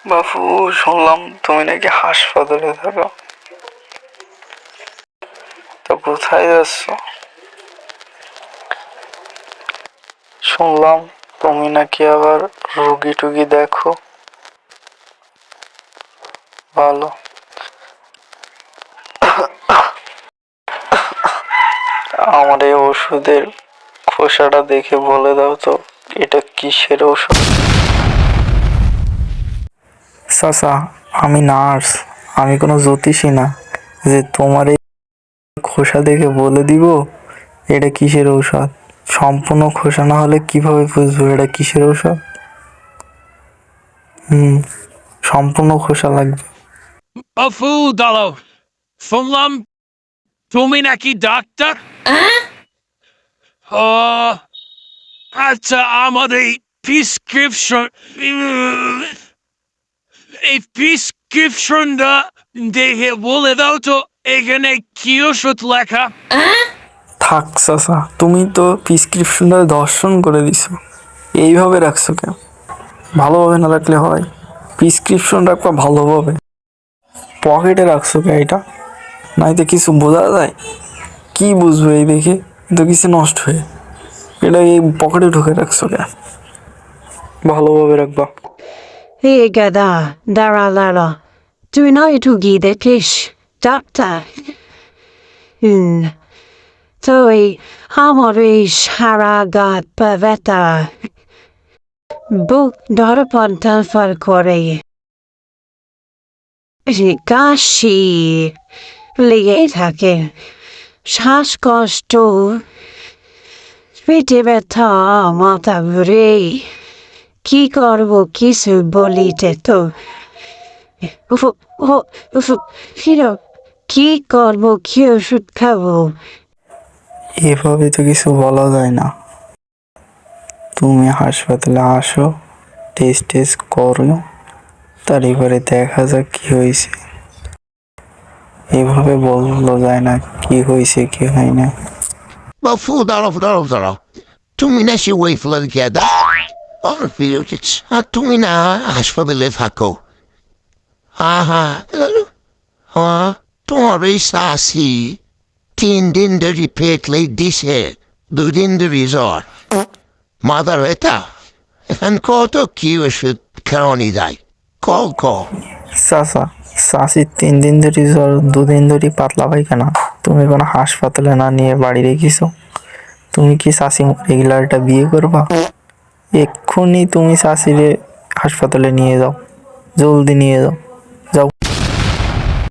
বাপু, শুনলাম তুমি নাকি হাসপাতালে থাকো। তো কোথায় যাচ্ছ? শুনলাম তুমি নাকি আবার রুগী টুগি দেখো। ভালো। আমার এই ওষুধের খোসাটা দেখে বলে দাও তো, এটা কিসের ওষুধ? চাচা, আমি নার্স, আমি কোনো জ্যোতিষী না যে তোমার এই খোসা দেখে বলে দিব এটা কিসের ঔষধ। সম্পূর্ণ খোসা না হলে কিভাবে বুঝবো এটা কিসের ঔষধ? সম্পূর্ণ খোসা লাগবে। বাপু দাঁড়াও, শুনলাম তুমি নাকি ডাক্তার? আচ্ছা, আমার এই প্রিসক্রিপশনটা দেখে বলে দাও তো এখানে কি ওষুধ লেখা। থাক চাচা, তুমি তো প্রেসক্রিপশনটা দর্শন করে দিছো, এইভাবে রাখছো কেন? ভালোভাবে না রাখলে হয়? প্রেসক্রিপশন রাখবা ভালোভাবে, পকেটে রাখছো কে এটা? নাইতে কিছু বোঝা যায়? কি বুঝবো এই দেখে? তো কিছু নষ্ট হয়ে এটা এই পকেটে ঢুকে রাখছো কে? ভালোভাবে রাখবা। Hey gada, dara lara. Do you know to give the fish, doctor? Toi, hamori sharagat paveta. Book darapantan far kore. Gashi, লেগে থাকে, শ্বাসকষ্ট, পেটে ব্যথা, মাথা ঘুরে, কি করবো কিছু বলিতে তো কি করবো, কি ওষুধ খাবো? এভাবে তো কিছু বলা যায় না। তুমি হাসপাতালে আসো, টেস্ট করো, তার এবারে দেখা যাক কি হয়েছে। এভাবে বলা যায় না কি হয়েছে কি হয় না। বাপু দাঁড়াও, তুমি না সে ওই ফেলার গেদা আর তুমি না হাসপাতালে থাকো। তোমার এই শাসি 3 দিন ধরে পেটলে দিছে, 2 দিন ধরে জ্বর, মাথা ব্যথা। এখন কত কি ওষুধ খাওয়ানি যায়? কল চাচা, চাষির 3 দিন ধরে জ্বর, 2 দিন ধরে পাতলা পায়খানা, তুমি কোনো হাসপাতালে না নিয়ে বাড়ি রেখেছো? তুমি কি চাষি রেগুলারটা বিয়ে করবা? এক্ষুনি তুমি চাষিরে হাসপাতালে নিয়ে যাও, জলদি নিয়ে যাও।